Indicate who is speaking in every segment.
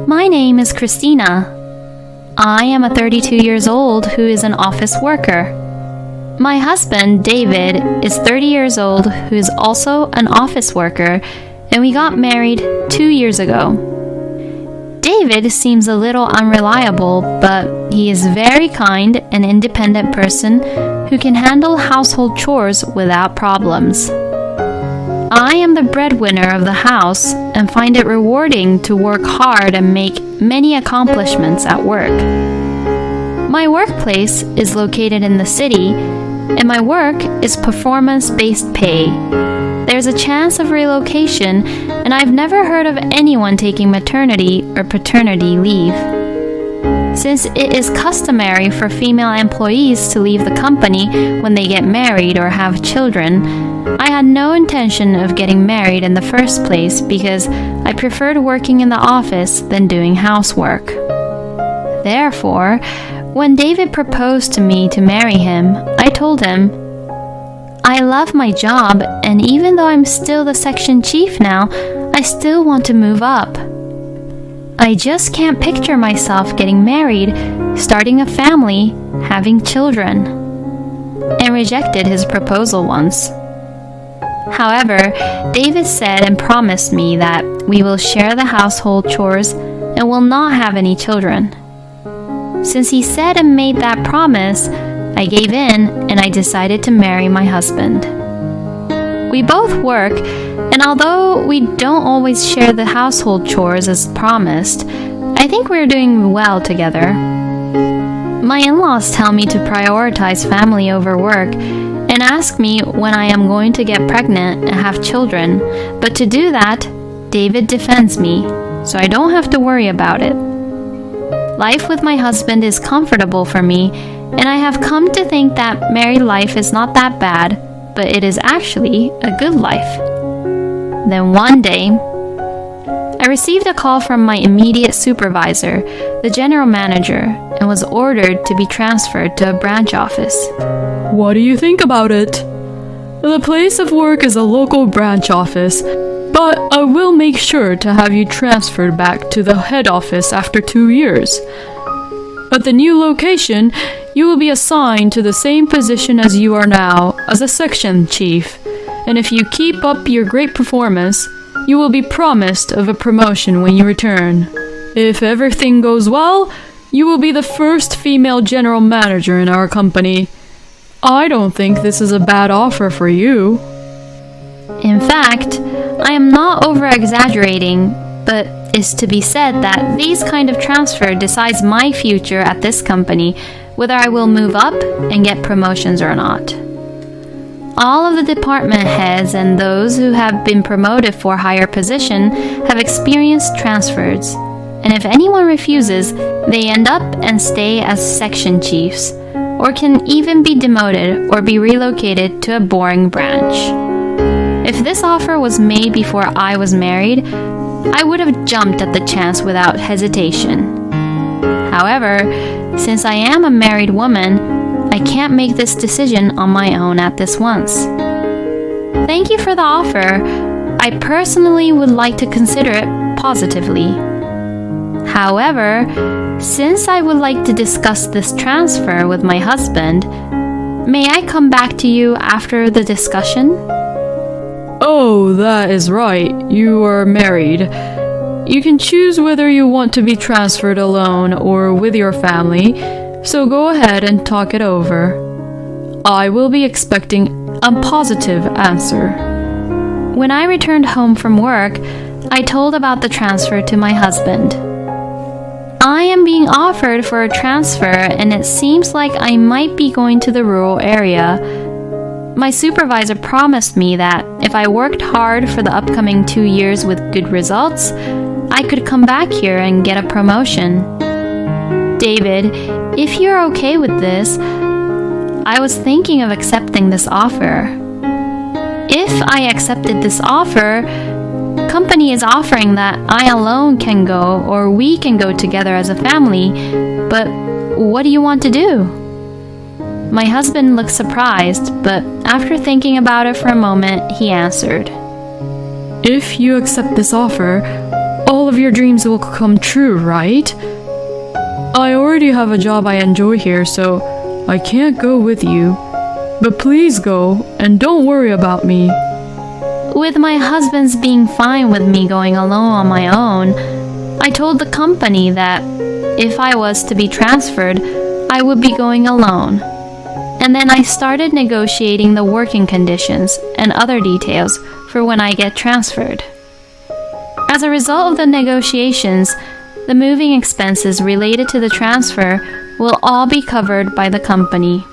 Speaker 1: My name is Christina. I am a 32 years old who is an office worker. My husband, David, is 30 years old who is also an office worker, and we got married 2 years ago. David seems a little unreliable, but he is a very kind and independent person who can handle household chores without problems. I am the breadwinner of the house and find it rewarding to work hard and make many accomplishments at work. My workplace is located in the city, and my work is performance-based pay. There's a chance of relocation, and I've never heard of anyone taking maternity or paternity leave. Since it is customary for female employees to leave the company when they get married or have children, I had no intention of getting married in the first place because I preferred working in the office than doing housework. Therefore, when David proposed to me to marry him, I told him, I love my job, and even though I'm still the section chief now, I still want to move up. I just can't picture myself getting married, starting a family, having children, and rejected his proposal once. However, David said and promised me that we will share the household chores and will not have any children. Since he said and made that promise, I gave in and I decided to marry my husband. We both work, and although we don't always share the household chores as promised, I think we're doing well together. My in-laws tell me to prioritize family over work and ask me when I am going to get pregnant and have children, but to do that, David defends me, so I don't have to worry about it. Life with my husband is comfortable for me, and I have come to think that married life is not that bad, but it is actually a good life. Then one day, I received a call from my immediate supervisor, the general manager, and was ordered to be transferred to a branch office.
Speaker 2: What do you think about it? The place of work is a local branch office, but I will make sure to have you transferred back to the head office after 2 years. At the new location, you will be assigned to the same position as you are now, as a section chief, and if you keep up your great performance, you will be promised of a promotion when you return. If everything goes well, you will be the first female general manager in our company. I don't think this is a bad offer for you.
Speaker 1: In fact, I am not over-exaggerating, but it's to be said that these kind of transfer decides my future at this company, whether I will move up and get promotions or not. All of the department heads and those who have been promoted for a higher position have experienced transfers, and if anyone refuses, they end up and stay as section chiefs, or can even be demoted or be relocated to a boring branch. If this offer was made before I was married, I would have jumped at the chance without hesitation. However, since I am a married woman, I can't make this decision on my own at this once. Thank you for the offer. I personally would like to consider it positively. However, since I would like to discuss this transfer with my husband, may I come back to you after the discussion?
Speaker 2: Oh, that is right. You are married. You can choose whether you want to be transferred alone or with your family, so go ahead and talk it over. I will be expecting a positive answer.
Speaker 1: When I returned home from work, I told about the transfer to my husband. I am being offered for a transfer, and it seems like I might be going to the rural area. My supervisor promised me that if I worked hard for the upcoming 2 years with good results, I could come back here and get a promotion. David, if you're okay with this, I was thinking of accepting this offer. If I accepted this offer, company is offering that I alone can go or we can go together as a family, but what do you want to do? My husband looked surprised, but after thinking about it for a moment, he answered,
Speaker 2: If you accept this offer, all all of your dreams will come true, right? I already have a job I enjoy here, so I can't go with you. But please go, and don't worry about me.
Speaker 1: With my husband's being fine with me going alone on my own, I told the company that if I was to be transferred, I would be going alone. And then I started negotiating the working conditions and other details for when I get transferred. As a result of the negotiations, the moving expenses related to the transfer will all be covered by the company.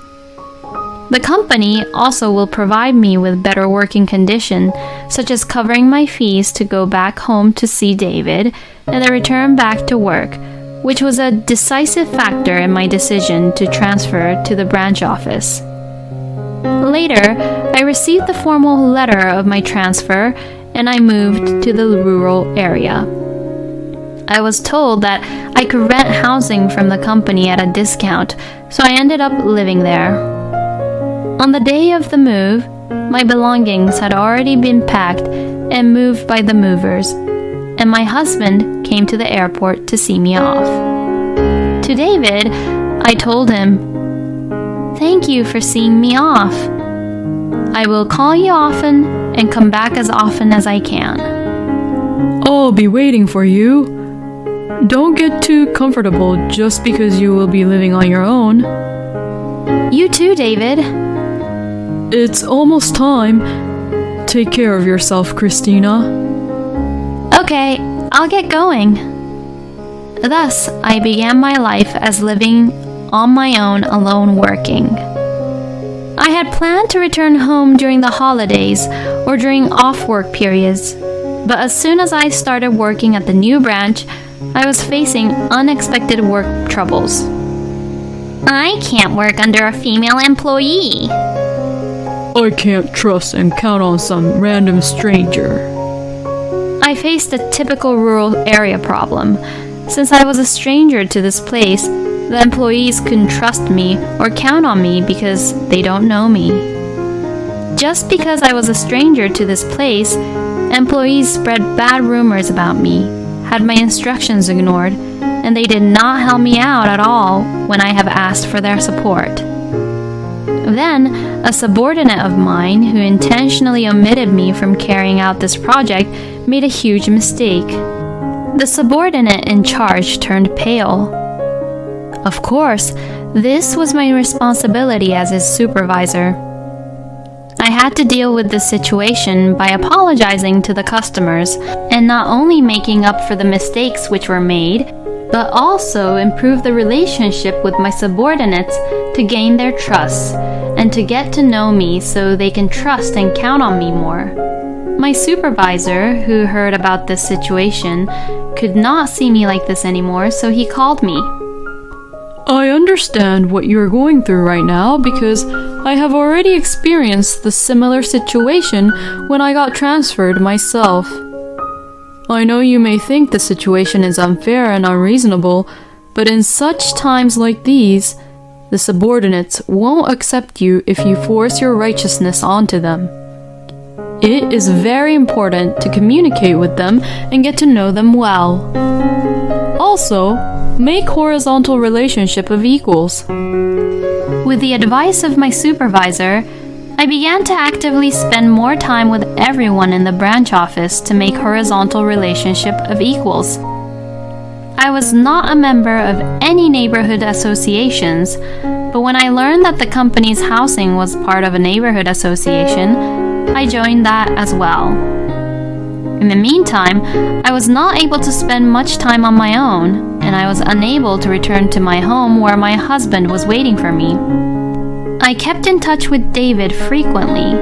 Speaker 1: The company also will provide me with better working conditions, such as covering my fees to go back home to see David and the return back to work, which was a decisive factor in my decision to transfer to the branch office. Later, I received the formal letter of my transfer and I moved to the rural area. I was told that I could rent housing from the company at a discount, so I ended up living there. On the day of the move, my belongings had already been packed and moved by the movers, and my husband came to the airport to see me off. To David, I told him, "Thank you for seeing me off. I will call you often and come back as often as I can."
Speaker 2: I'll be waiting for you. Don't get too comfortable just because you will be living on your own.
Speaker 1: You too, David.
Speaker 2: It's almost time. Take care of yourself, Christina.
Speaker 1: Okay, I'll get going. Thus, I began my life as living on my own, alone working. I had planned to return home during the holidays or during off-work periods, but as soon as I started working at the new branch, I was facing unexpected work troubles. I can't work under a female employee.
Speaker 2: I can't trust and count on some random stranger.
Speaker 1: I faced a typical rural area problem. Since I was a stranger to this place, the employees couldn't trust me or count on me because they don't know me. Just because I was a stranger to this place, employees spread bad rumors about me, had my instructions ignored, and they did not help me out at all when I have asked for their support. Then, a subordinate of mine who intentionally omitted me from carrying out this project made a huge mistake. The subordinate in charge turned pale. Of course, this was my responsibility as his supervisor. I had to deal with this situation by apologizing to the customers and not only making up for the mistakes which were made, but also improve the relationship with my subordinates to gain their trust and to get to know me so they can trust and count on me more. My supervisor, who heard about this situation, could not see me like this anymore, so he called me.
Speaker 2: I understand what you're going through right now because I have already experienced the similar situation when I got transferred myself. I know you may think the situation is unfair and unreasonable, but in such times like these, the subordinates won't accept you if you force your righteousness onto them. It is very important to communicate with them and get to know them well. Also, make horizontal relationship of equals.
Speaker 1: With the advice of my supervisor, I began to actively spend more time with everyone in the branch office to make horizontal relationship of equals. I was not a member of any neighborhood associations, but when I learned that the company's housing was part of a neighborhood association, I joined that as well. In the meantime, I was not able to spend much time on my own, and I was unable to return to my home where my husband was waiting for me. I kept in touch with David frequently,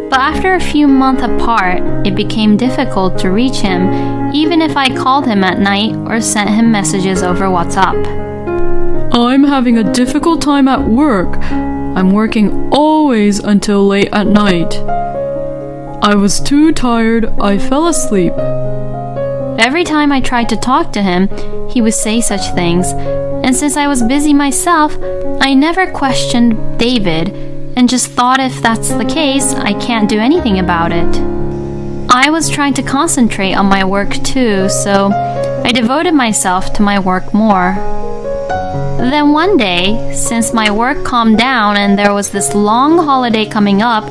Speaker 1: but after a few months apart, it became difficult to reach him, even if I called him at night or sent him messages over WhatsApp.
Speaker 2: I'm having a difficult time at work. I'm working always until late at night. I was too tired, I fell asleep.
Speaker 1: Every time I tried to talk to him, he would say such things, and since I was busy myself, I never questioned David and just thought if that's the case, I can't do anything about it. I was trying to concentrate on my work too, so I devoted myself to my work more. Then one day, since my work calmed down and there was this long holiday coming up,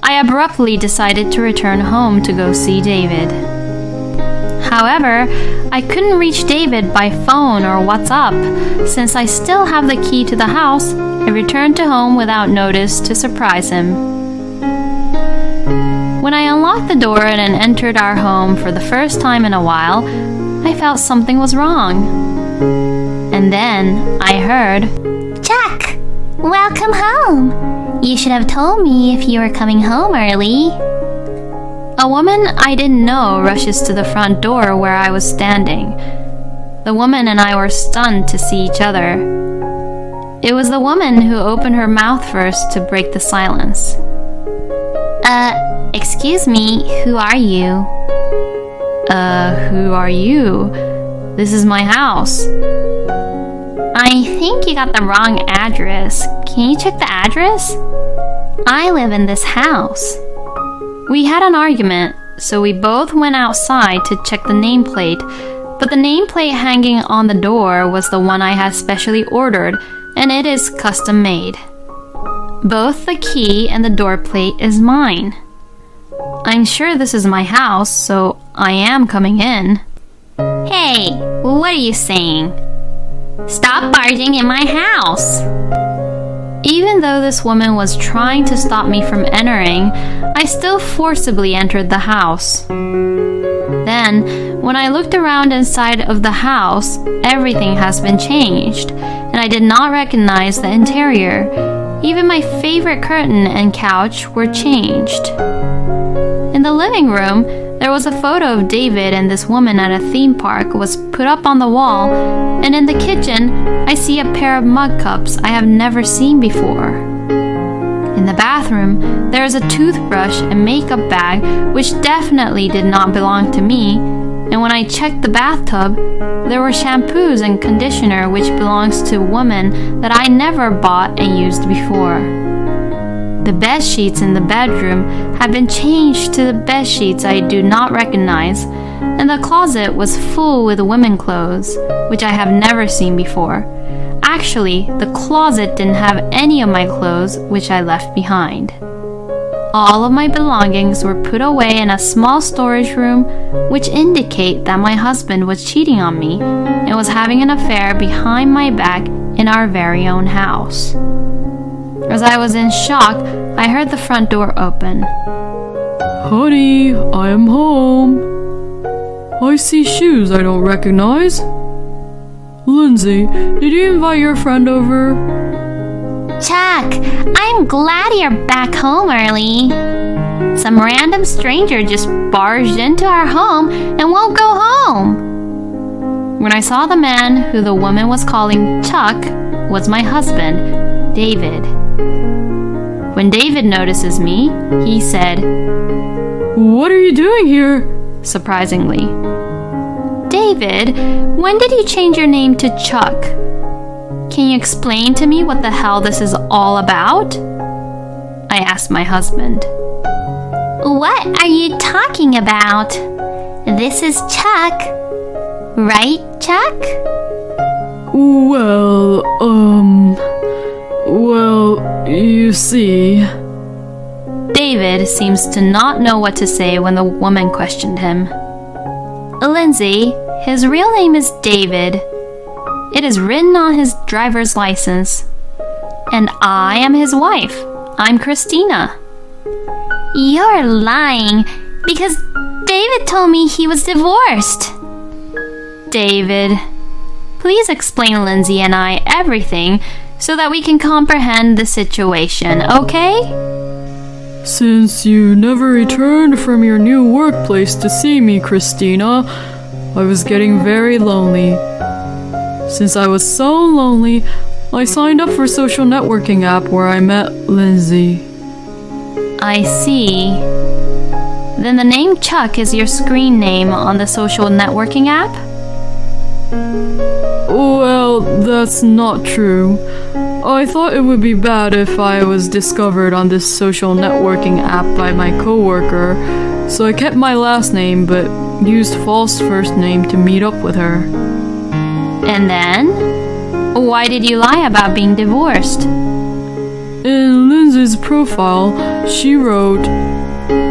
Speaker 1: I abruptly decided to return home to go see David. However, I couldn't reach David by phone or WhatsApp. Since I still have the key to the house, I returned to home without notice to surprise him. When I unlocked the door and entered our home for the first time in a while, I felt something was wrong. And then I heard,
Speaker 3: "Chuck, welcome home. You should have told me if you were coming home early."
Speaker 1: A woman I didn't know rushes to the front door where I was standing. The woman and I were stunned to see each other. It was the woman who opened her mouth first to break the silence.
Speaker 3: Excuse me, who are you?"
Speaker 1: Who are you? This is my house."
Speaker 3: "I think you got the wrong address. Can you check the address? I live in this house."
Speaker 1: We had an argument, so we both went outside to check the nameplate, but the nameplate hanging on the door was the one I had specially ordered, and it is custom made. Both the key and the door plate is mine. I'm sure this is my house, so I am coming in.
Speaker 3: "Hey, what are you saying? Stop barging in my house."
Speaker 1: Even though this woman was trying to stop me from entering, I still forcibly entered the house. Then, when I looked around inside of the house, everything has been changed, and I did not recognize the interior. Even my favorite curtain and couch were changed. In the living room, there was a photo of David and this woman at a theme park was put up on the wall, and in the kitchen, I see a pair of mug cups I have never seen before. In the bathroom, there is a toothbrush and makeup bag which definitely did not belong to me, and when I checked the bathtub, there were shampoos and conditioner which belongs to a woman that I never bought and used before. The bed sheets in the bedroom had been changed to the bed sheets I do not recognize, and the closet was full with women clothes, which I have never seen before. Actually, the closet didn't have any of my clothes, which I left behind. All of my belongings were put away in a small storage room, which indicate that my husband was cheating on me and was having an affair behind my back in our very own house. As I was in shock, I heard the front door open.
Speaker 2: Honey, I am home. I see shoes I don't recognize. Lindsay, did you invite your friend over?
Speaker 3: "Chuck, I'm glad you're back home early. Some random stranger just barged into our home and won't go home."
Speaker 1: When I saw the man who the woman was calling Chuck was my husband, David. When David notices me, he said,
Speaker 2: "What are you doing here?"
Speaker 1: surprisingly. "David, when did you change your name to Chuck? Can you explain to me what the hell this is all about?" I asked my husband.
Speaker 3: "What are you talking about? This is Chuck. Right, Chuck?"
Speaker 2: Well, you see..."
Speaker 1: David seems to not know what to say when the woman questioned him. "Lindsay, his real name is David. It is written on his driver's license. And I am his wife. I'm Christina."
Speaker 3: "You're lying because David told me he was divorced."
Speaker 1: David, please explain Lindsay and I everything so that we can comprehend the situation, okay?
Speaker 2: "Since you never returned from your new workplace to see me, Christina, I was getting very lonely. Since I was so lonely, I signed up for a social networking app where I met Lindsay."
Speaker 1: I see. Then the name Chuck is your screen name on the social networking app?
Speaker 2: Well, that's not true. I thought it would be bad if I was discovered on this social networking app by my coworker, so I kept my last name but used false first name to meet up with her.
Speaker 1: And then? Why did you lie about being divorced?
Speaker 2: In Lindsay's profile, she wrote,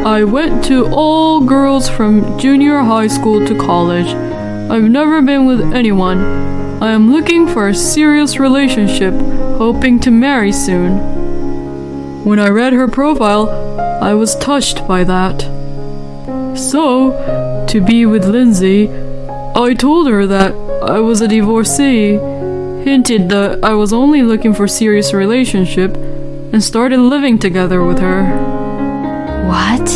Speaker 2: I went to all girls from junior high school to college. I've never been with anyone. I am looking for a serious relationship, hoping to marry soon. When I read her profile, I was touched by that. So, to be with Lindsay, I told her that I was a divorcee, hinted that I was only looking for a serious relationship, and started living together with her.
Speaker 1: What?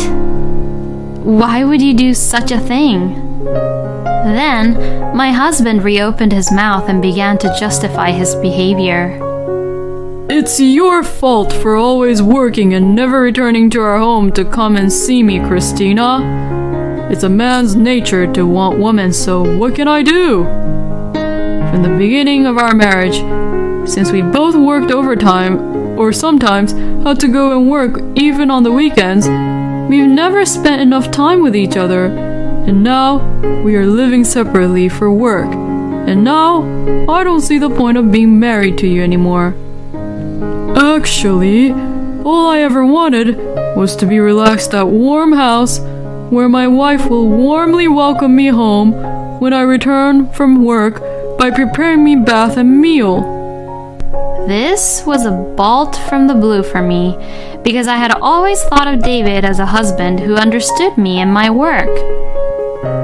Speaker 1: Why would you do such a thing? Then, my husband reopened his mouth and began to justify his behavior.
Speaker 2: It's your fault for always working and never returning to our home to come and see me, Christina. It's a man's nature to want women, so what can I do? From the beginning of our marriage, since we both worked overtime, or sometimes had to go and work even on the weekends, we've never spent enough time with each other, and now we are living separately for work, and now I don't see the point of being married to you anymore. Actually, all I ever wanted was to be relaxed at warm house where my wife will warmly welcome me home when I return from work by preparing me bath and meal.
Speaker 1: This was a bolt from the blue for me, because I had always thought of David as a husband who understood me and my work.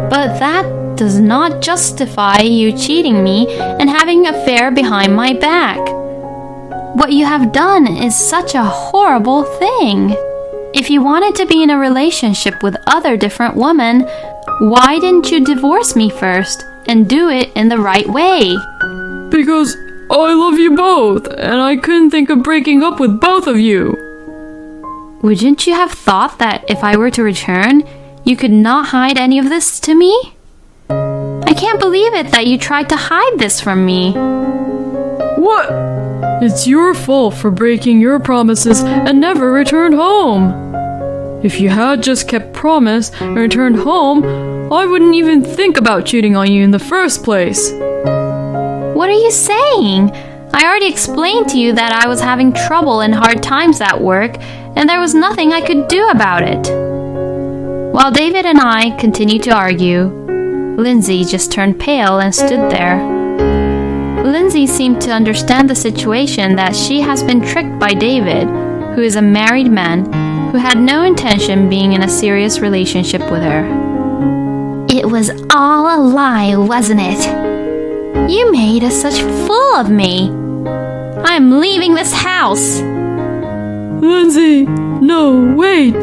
Speaker 1: But that does not justify you cheating me and having an affair behind my back. What you have done is such a horrible thing. If you wanted to be in a relationship with other different women, why didn't you divorce me first and do it in the right way?
Speaker 2: Because I love you both, and I couldn't think of breaking up with both of you.
Speaker 1: Wouldn't you have thought that if I were to return, you could not hide any of this to me? I can't believe it that you tried to hide this from me.
Speaker 2: What? It's your fault for breaking your promises and never returned home. If you had just kept promise and returned home, I wouldn't even think about cheating on you in the first place.
Speaker 1: What are you saying? I already explained to you that I was having trouble and hard times at work, and there was nothing I could do about it. While David and I continued to argue, Lindsay just turned pale and stood there. Lindsay seemed to understand the situation, that she has been tricked by David, who is a married man who had no intention being in a serious relationship with her.
Speaker 3: It was all a lie, wasn't it? You made a such fool of me. I'm leaving this house.
Speaker 2: Lindsay, no, wait.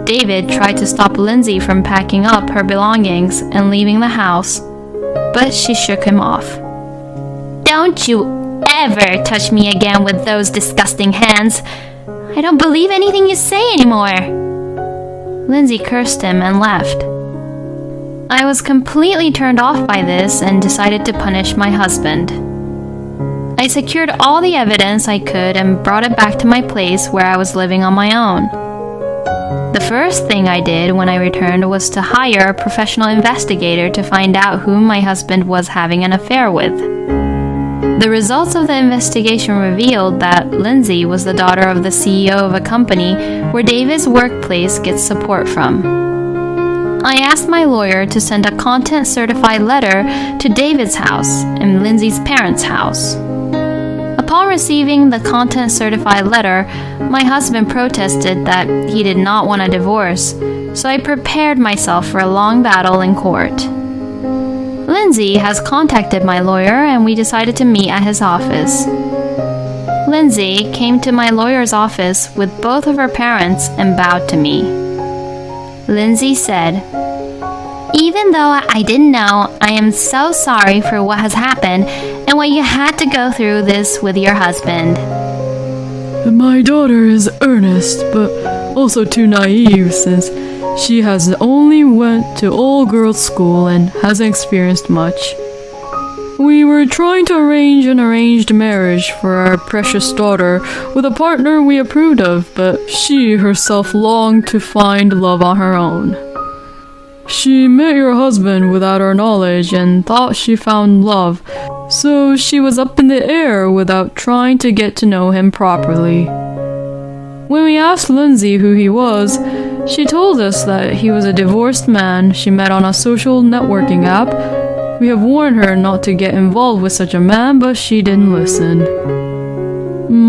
Speaker 1: David tried to stop Lindsay from packing up her belongings and leaving the house, but she shook him off.
Speaker 3: Don't you ever touch me again with those disgusting hands. I don't believe anything you say anymore.
Speaker 1: Lindsay cursed him and left. I was completely turned off by this and decided to punish my husband. I secured all the evidence I could and brought it back to my place where I was living on my own. The first thing I did when I returned was to hire a professional investigator to find out who my husband was having an affair with. The results of the investigation revealed that Lindsay was the daughter of the CEO of a company where David's workplace gets support from. I asked my lawyer to send a content-certified letter to David's house and Lindsay's parents' house. Upon receiving the content-certified letter, my husband protested that he did not want a divorce, so I prepared myself for a long battle in court. Lindsay has contacted my lawyer and we decided to meet at his office. Lindsay came to my lawyer's office with both of her parents and bowed to me. Lindsay said,
Speaker 3: Even though I didn't know, I am so sorry for what has happened and what you had to go through this with your husband.
Speaker 2: My daughter is earnest, but also too naive since she has only went to all-girls school and hasn't experienced much. We were trying to arrange an arranged marriage for our precious daughter with a partner we approved of, but she herself longed to find love on her own. She met your husband without our knowledge and thought she found love, so she was up in the air without trying to get to know him properly. When we asked Lindsay who he was, she told us that he was a divorced man she met on a social networking app. We have warned her not to get involved with such a man, but she didn't listen.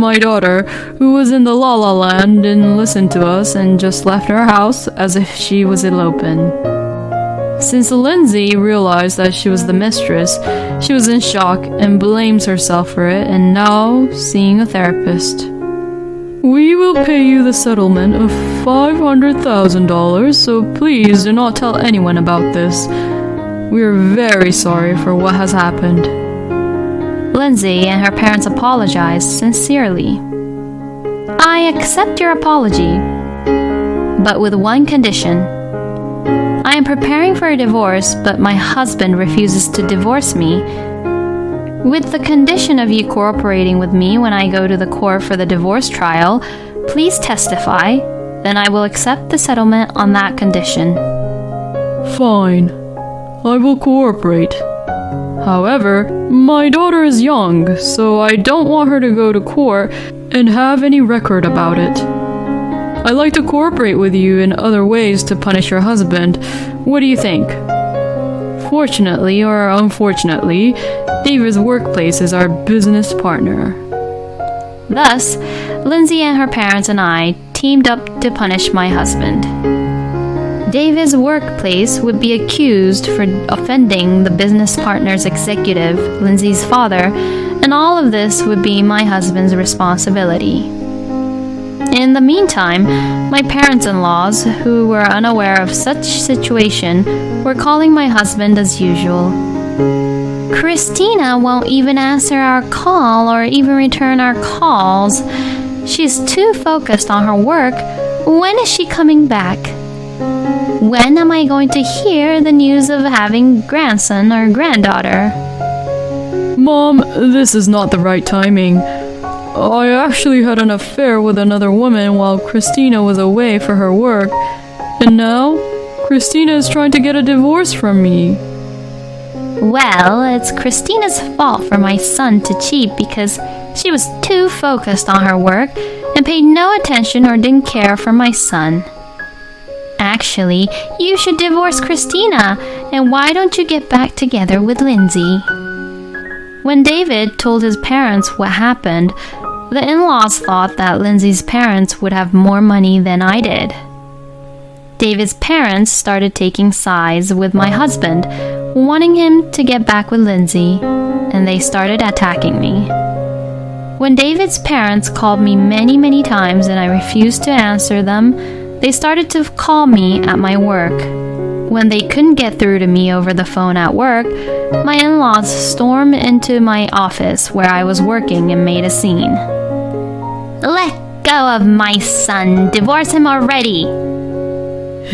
Speaker 2: My daughter, who was in the La La Land, didn't listen to us and just left our house as if she was eloping. Since Lindsay realized that she was the mistress, she was in shock and blames herself for it and now seeing a therapist. We will pay you the settlement of $500,000, so please do not tell anyone about this. We are very sorry for what has happened.
Speaker 1: Lindsay and her parents apologized sincerely. I accept your apology, but with one condition. I am preparing for a divorce, but my husband refuses to divorce me. With the condition of you cooperating with me when I go to the court for the divorce trial, please testify, then I will accept the settlement on that condition.
Speaker 2: Fine. I will cooperate. However, my daughter is young, so I don't want her to go to court and have any record about it. I'd like to cooperate with you in other ways to punish your husband. What do you think? Fortunately or unfortunately, David's workplace is our business partner.
Speaker 1: Thus, Lindsay and her parents and I teamed up to punish my husband. David's workplace would be accused for offending the business partner's executive, Lindsay's father, and all of this would be my husband's responsibility. In the meantime, my parents-in-laws, who were unaware of such situation, were calling my husband as usual.
Speaker 3: Christina won't even answer our call or even return our calls. She's too focused on her work. When is she coming back? When am I going to hear the news of having grandson or granddaughter?
Speaker 2: Mom, this is not the right timing. I actually had an affair with another woman while Christina was away for her work, and now Christina is trying to get a divorce from me.
Speaker 3: Well, it's Christina's fault for my son to cheat because she was too focused on her work and paid no attention or didn't care for my son. Actually, you should divorce Christina, and why don't you get back together with Lindsay?
Speaker 1: When David told his parents what happened, the in-laws thought that Lindsay's parents would have more money than I did. David's parents started taking sides with my husband, wanting him to get back with Lindsay, and they started attacking me. When David's parents called me many times and I refused to answer them, they started to call me at my work. When they couldn't get through to me over the phone at work, my in-laws stormed into my office where I was working and made a scene.
Speaker 3: Let go of my son. Divorce him already.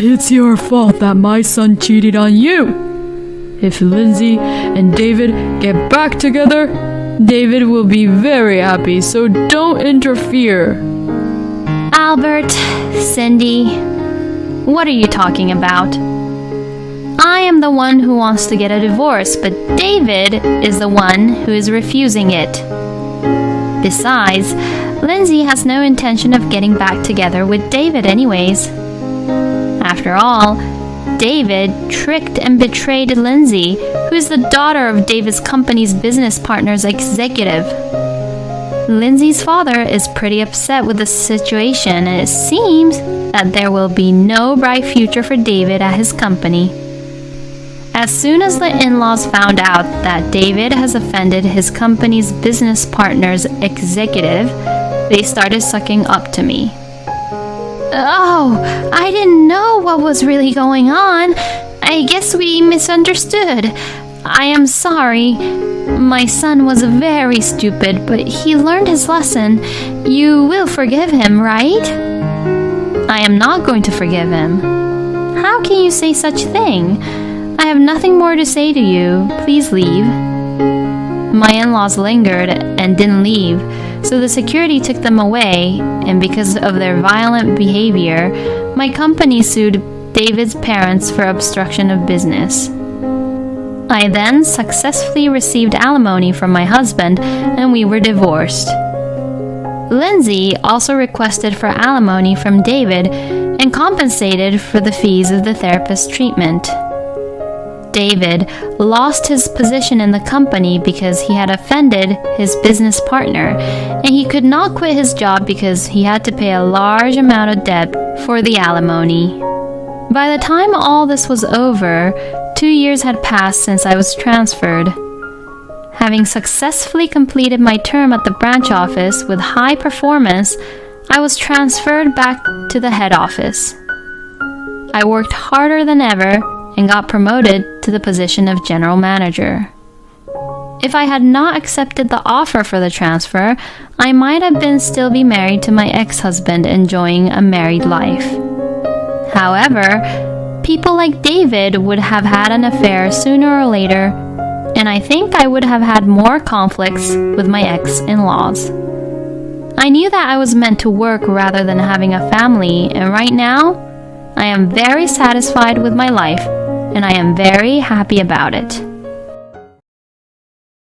Speaker 2: It's your fault that my son cheated on you. If Lindsay and David get back together, David will be very happy, so don't interfere.
Speaker 3: Albert, Cindy,
Speaker 1: What are you talking about? I am the one who wants to get a divorce, but David is the one who is refusing it. Besides, Lindsay has no intention of getting back together with David anyways. After all, David tricked and betrayed Lindsay, who is the daughter of David's company's business partner's executive. Lindsay's father is pretty upset with the situation, and it seems that there will be no bright future for David at his company. As soon as the in-laws found out that David has offended his company's business partner's executive, they started sucking up to me.
Speaker 3: Oh, I didn't know what was really going on. I guess we misunderstood. I am sorry. My son was very stupid, but he learned his lesson. You will forgive him, right?
Speaker 1: I am not going to forgive him. How can you say such a thing? I have nothing more to say to you. Please leave. my in-laws lingered and didn't leave, so the security took them away, and because of their violent behavior, my company sued David's parents for obstruction of business. I then successfully received alimony from my husband, and we were divorced. Lindsay also requested for alimony from David and compensated for the fees of the therapist's treatment. David lost his position in the company because he had offended his business partner, and he could not quit his job because he had to pay a large amount of debt for the alimony. By the time all this was over, 2 years had passed since I was transferred. Having successfully completed my term at the branch office with high performance, I was transferred back to the head office. I worked harder than ever and got promoted to the position of general manager. If I had not accepted the offer for the transfer, I might have been still be married to my ex-husband, enjoying a married life. However, people like David would have had an affair sooner or later, and I think I would have had more conflicts with my ex-in-laws. I knew that I was meant to work rather than having a family, and right now, I am very satisfied with my life, and I am very happy about it.